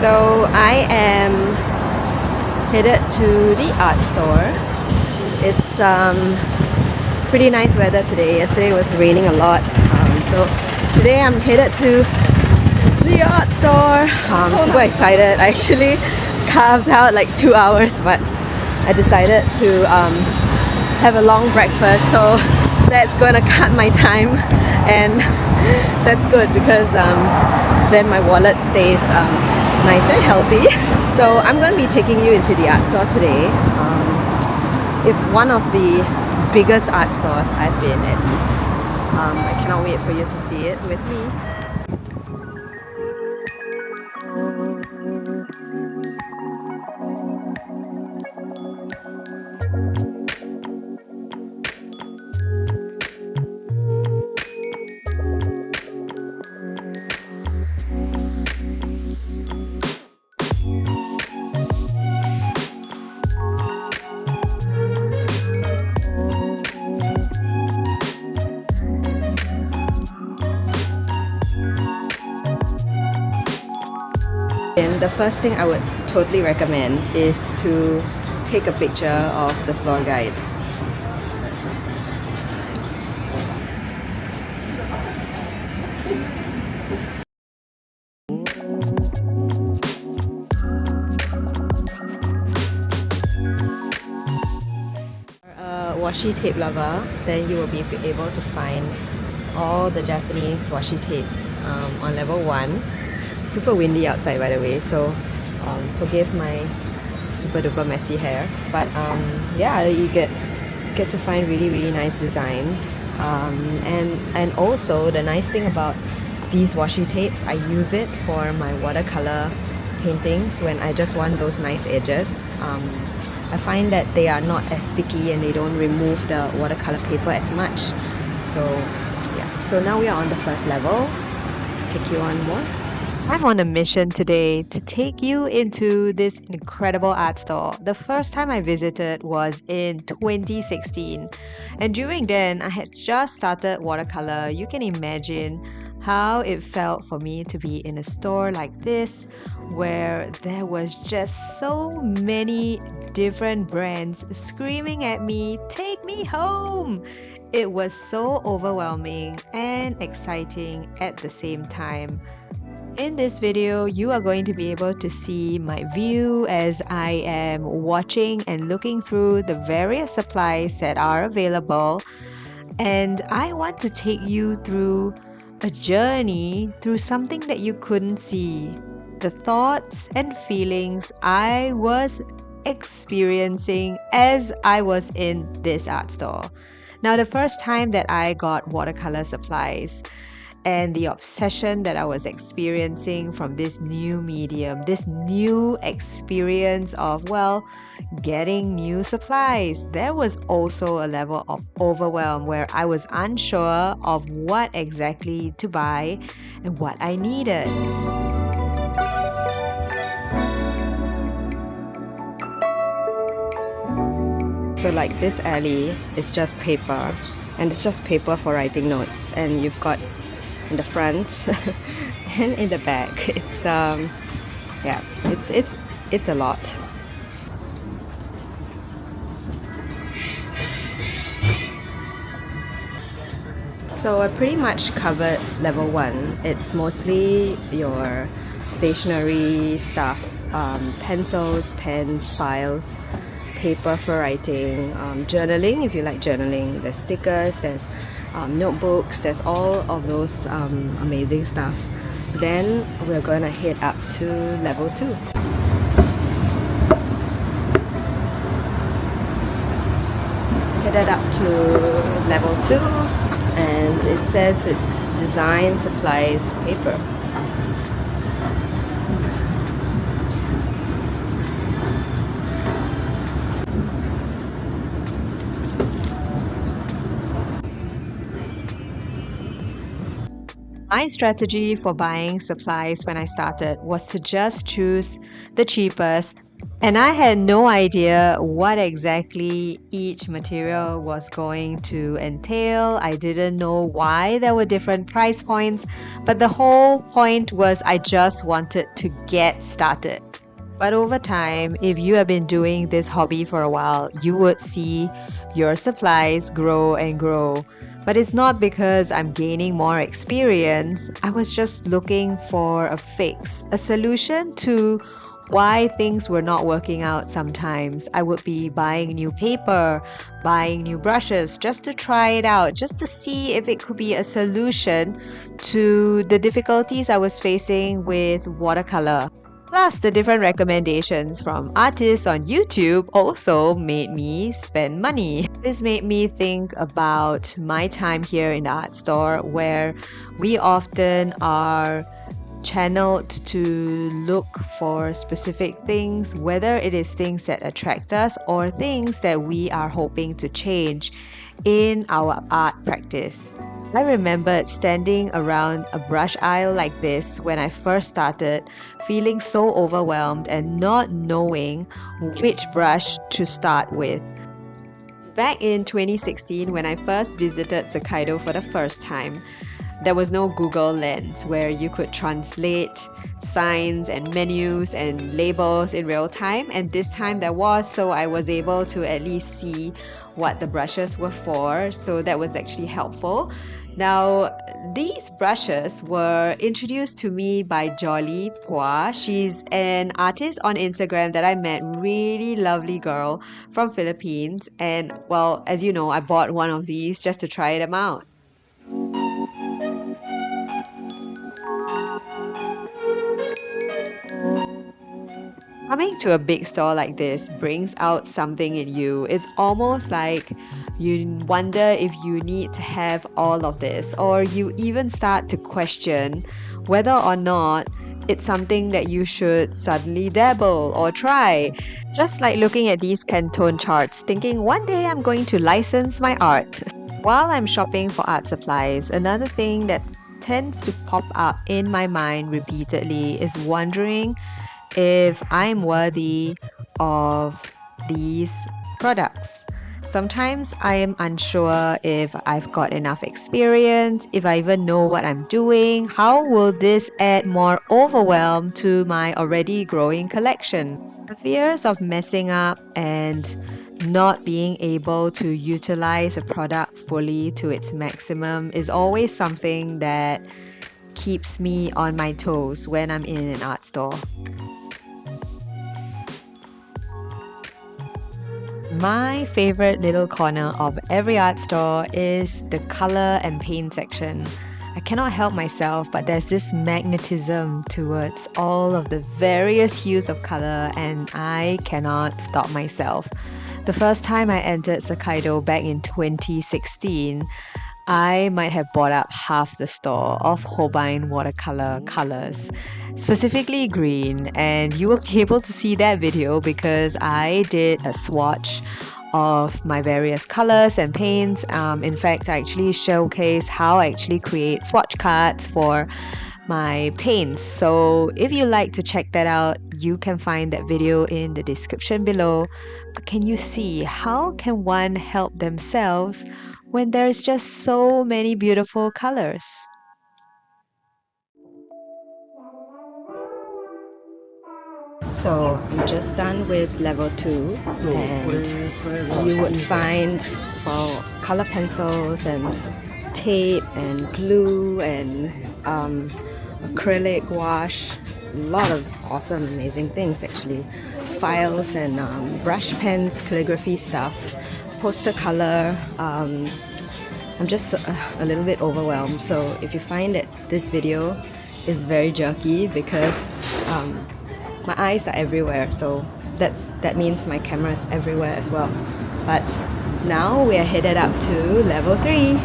So I am headed to the art store. It's pretty nice weather today. Yesterday it was raining a lot. So today I'm headed to the art store. I'm super excited. I actually carved out like 2 hours, but I decided to have a long breakfast, so that's going to cut my time, and that's good because then my wallet stays nice and healthy. So I'm going to be taking you into the art store today. It's one of the biggest art stores I've been, at least. I cannot wait for you to see it with me. And the first thing I would totally recommend is to take a picture of the floor guide. Washi tape lover, then you will be able to find all the Japanese washi tapes on level 1. Super windy outside, by the way, so forgive my super duper messy hair, but yeah, you get to find really nice designs, and also the nice thing about these washi tapes, I use it for my watercolor paintings when I just want those nice edges. I find that they are not as sticky and they don't remove the watercolor paper as much. So yeah, so now we are on the first level. Take you on more. I'm on a mission today to take you into this incredible art store. The first time I visited was in 2016, and during then I had just started watercolor. You can imagine how it felt for me to be in a store like this, where there was just so many different brands screaming at me, "Take me home!" It was so overwhelming and exciting at the same time. In this video, you are going to be able to see my view as I am watching and looking through the various supplies that are available. And I want to take you through a journey through something that you couldn't see. The thoughts and feelings I was experiencing as I was in this art store. Now, the first time that I got watercolor supplies, and the obsession that I was experiencing from this new medium, this new experience of, well, getting new supplies. There was also a level of overwhelm where I was unsure of what exactly to buy and what I needed. So like this alley is just paper, and it's just paper for writing notes, and you've got in the front and in the back, it's yeah, it's a lot. So I pretty much covered level 1. It's mostly your stationery stuff, pencils, pens, files, paper for writing, journaling if you like journaling. There's stickers, there's notebooks, there's all of those amazing stuff. Then we're gonna head up to level 2. Headed up to level 2, and it says it's design supplies paper. My strategy for buying supplies when I started was to just choose the cheapest And I had no idea what exactly each material was going to entail. I didn't know why there were different price points, but the whole point was I just wanted to get started. But over time, if you have been doing this hobby for a while, you would see your supplies grow and grow. But it's not because I'm gaining more experience. I was just looking for a fix, a solution to why things were not working out sometimes. I would be buying new paper, buying new brushes just to try it out, just to see if it could be a solution to the difficulties I was facing with watercolor. Plus, the different recommendations from artists on YouTube also made me spend money. This made me think about my time here in the art store, where we often are channeled to look for specific things, whether it is things that attract us or things that we are hoping to change in our art practice. I remembered standing around a brush aisle like this when I first started, feeling so overwhelmed and not knowing which brush to start with. Back in 2016, when I first visited Sekaido for the first time, there was no Google Lens where you could translate signs and menus and labels in real time, and this time there was, so I was able to at least see what the brushes were for, so that was actually helpful. Now, these brushes were introduced to me by Jolly Pua. She's an artist on Instagram that I met, really lovely girl from Philippines, and well, as you know, I bought one of these just to try them out. Coming to a big store like this brings out something in you. It's almost like you wonder if you need to have all of this, or you even start to question whether or not it's something that you should suddenly dabble or try. Just like looking at these Pantone charts, thinking one day I'm going to license my art. While I'm shopping for art supplies, another thing that tends to pop up in my mind repeatedly is wondering if I'm worthy of these products. Sometimes I am unsure if I've got enough experience, if I even know what I'm doing. How will this add more overwhelm to my already growing collection? The fears of messing up and not being able to utilize a product fully to its maximum is always something that keeps me on my toes when I'm in an art store. My favorite little corner of every art store is the color and paint section. I cannot help myself, but there's this magnetism towards all of the various hues of color, and I cannot stop myself. The first time I entered Sekaido back in 2016, I might have bought up half the store of Holbein watercolor colors, specifically green, and you will be able to see that video because I did a swatch of my various colors and paints. In fact, I actually showcase how I actually create swatch cards for my paints. So if you like to check that out, you can find that video in the description below. But can you see how can one help themselves when there's just so many beautiful colors? So I'm just done with level 2, and you would find, well, color pencils and tape and glue and acrylic wash, a lot of awesome amazing things actually, files and brush pens, calligraphy stuff, poster color. I'm just a little bit overwhelmed, so if you find that this video is very jerky because my eyes are everywhere, so that means my camera is everywhere as well. But now we are headed up to level 3.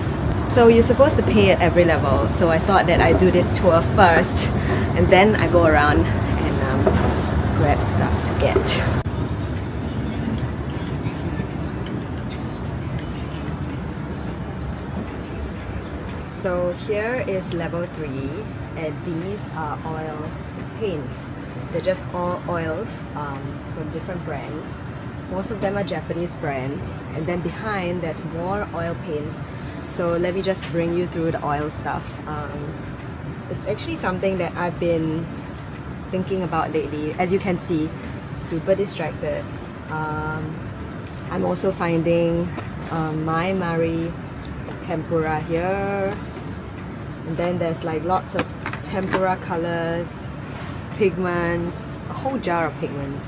So you're supposed to pay at every level, so I thought that I'd do this tour first and then I go around and grab stuff to get. So here is level 3, and these are oil paints. They're just all oils from different brands. Most of them are Japanese brands. And then behind, there's more oil paints. So let me just bring you through the oil stuff. It's actually something that I've been thinking about lately. As you can see, super distracted. I'm also finding my Mari tempura here. And then there's like lots of tempura colors, pigments, a whole jar of pigments.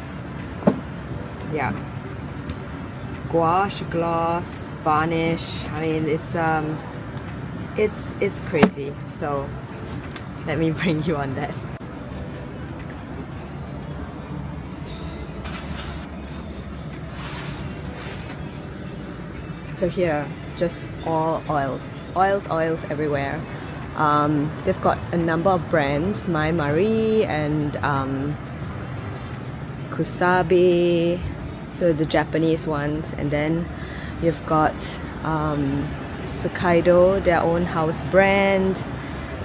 Yeah. Gouache, gloss, varnish. I mean, it's crazy. So let me bring you on that. So here, just all oils everywhere. They've got a number of brands, My Marie and Kusabe, so the Japanese ones, and then you've got Sekaido, their own house brand.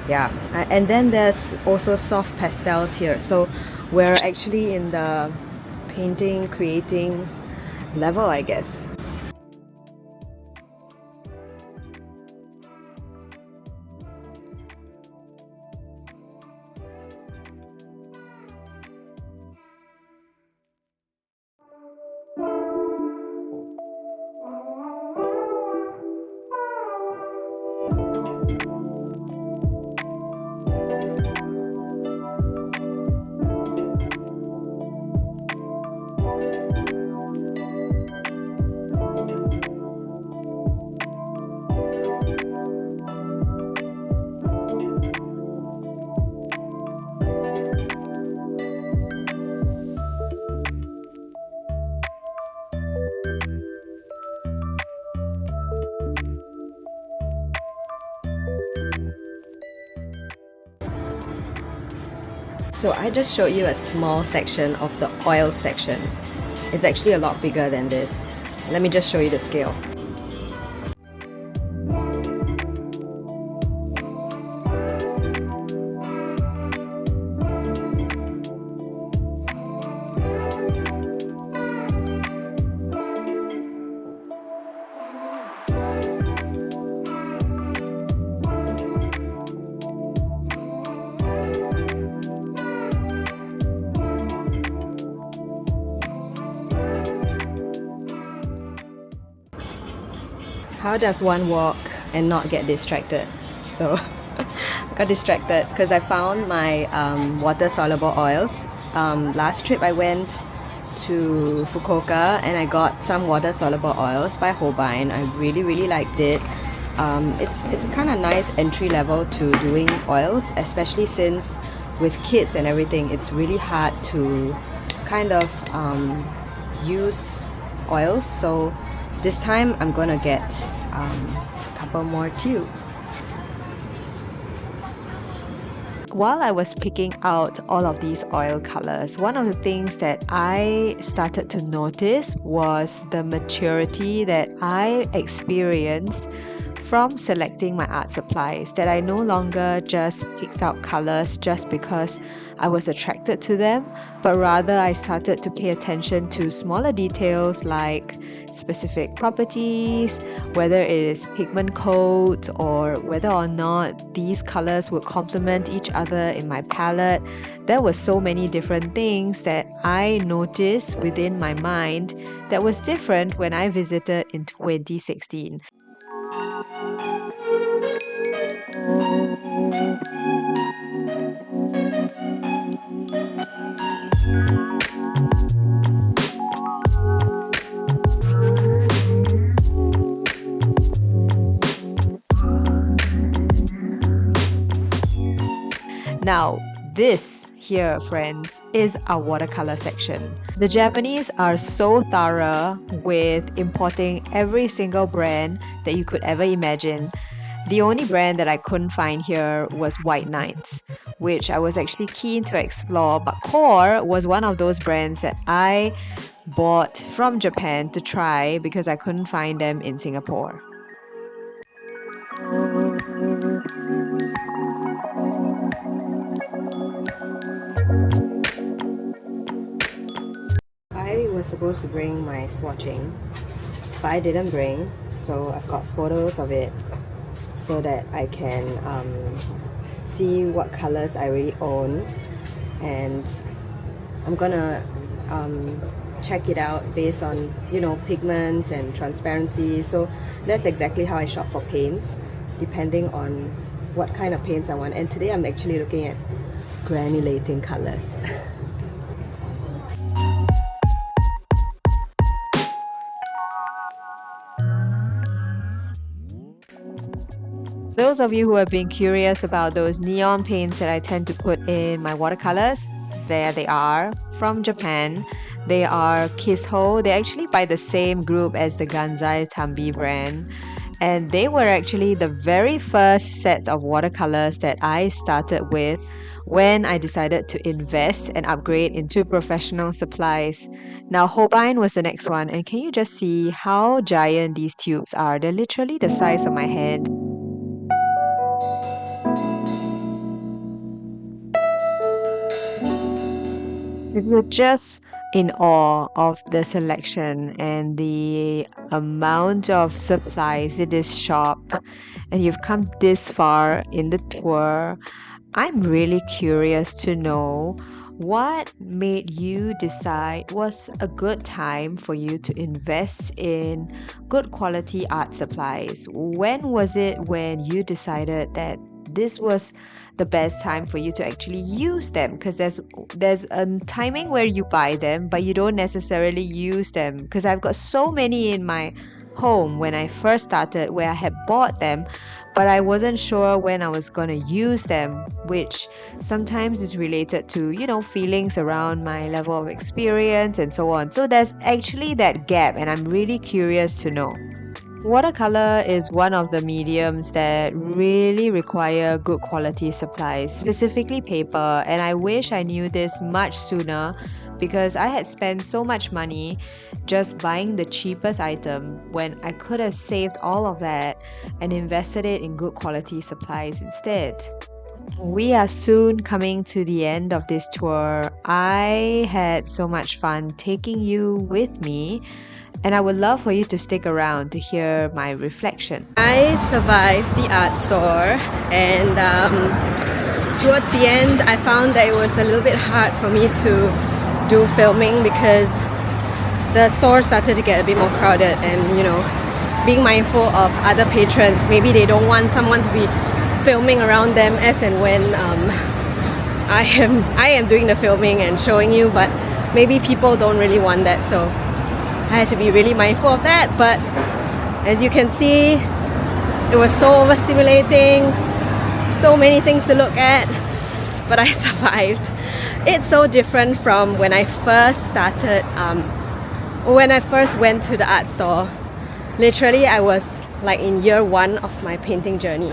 Yeah, and then there's also soft pastels here. So we're actually in the painting, creating level, I guess. So I just showed you a small section of the oil section. It's actually a lot bigger than this. Let me just show you the scale. How does one walk and not get distracted? So I got distracted because I found my water soluble oils. Last trip I went to Fukuoka and I got some water soluble oils by Holbein. I really liked it. It's a kind of nice entry level to doing oils, especially since with kids and everything, it's really hard to kind of use oils. So this time I'm gonna get a couple more tubes. While I was picking out all of these oil colors, one of the things that I started to notice was the maturity that I experienced from selecting my art supplies, that I no longer just picked out colors just because I was attracted to them, but rather I started to pay attention to smaller details like specific properties, whether it is pigment coat or whether or not these colors would complement each other in my palette. There were so many different things that I noticed within my mind that was different when I visited in 2016. Now, this here, friends, is our watercolor section. The Japanese are so thorough with importing every single brand that you could ever imagine. The only brand that I couldn't find here was White Nights, which I was actually keen to explore, but Core was one of those brands that I bought from Japan to try because I couldn't find them in Singapore. was supposed to bring my swatching, but I didn't bring, so I've got photos of it so that I can see what colors I already own, and I'm gonna check it out based on, you know, pigment and transparency. So that's exactly how I shop for paints, depending on what kind of paints I want. And today I'm actually looking at granulating colors. Those of you who have been curious about those neon paints that I tend to put in my watercolors, there they are, from Japan. They are Kisho. They're actually by the same group as the Ganzai Tambi brand. And they were actually the very first set of watercolors that I started with when I decided to invest and upgrade into professional supplies. Now, Holbein was the next one, and can you just see how giant these tubes are? They're literally the size of my head. If you're just in awe of the selection and the amount of supplies in this shop, and you've come this far in the tour, I'm really curious to know what made you decide was a good time for you to invest in good quality art supplies. When was it when you decided that this was the best time for you to actually use them? Because there's a timing where you buy them but you don't necessarily use them, because I've got so many in my home when I first started where I had bought them but I wasn't sure when I was going to use them, which sometimes is related to, you know, feelings around my level of experience and so on. So there's actually that gap, and I'm really curious to know. Watercolor is one of the mediums that really require good quality supplies, specifically paper, and I wish I knew this much sooner because I had spent so much money just buying the cheapest item when I could have saved all of that and invested it in good quality supplies instead. We are soon coming to the end of this tour. I had so much fun taking you with me, and I would love for you to stick around to hear my reflection. I survived the art store, and towards the end I found that it was a little bit hard for me to do filming because the store started to get a bit more crowded, and, you know, being mindful of other patrons, maybe they don't want someone to be filming around them as and when I am doing the filming and showing you, but maybe people don't really want that, so I had to be really mindful of that. But as you can see, it was so overstimulating, so many things to look at, but I survived. It's so different from when I first started, when I first went to the art store. Literally, I was like in year 1 of my painting journey,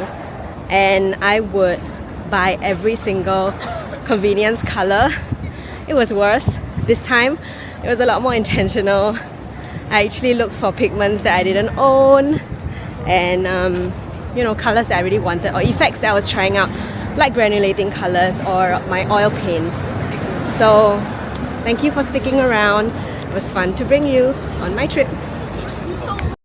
and I would buy every single convenience color. It was worse this time. It was a lot more intentional. I actually looked for pigments that I didn't own, and you know, colors that I really wanted, or effects that I was trying out, like granulating colors or my oil paints. So thank you for sticking around. It was fun to bring you on my trip.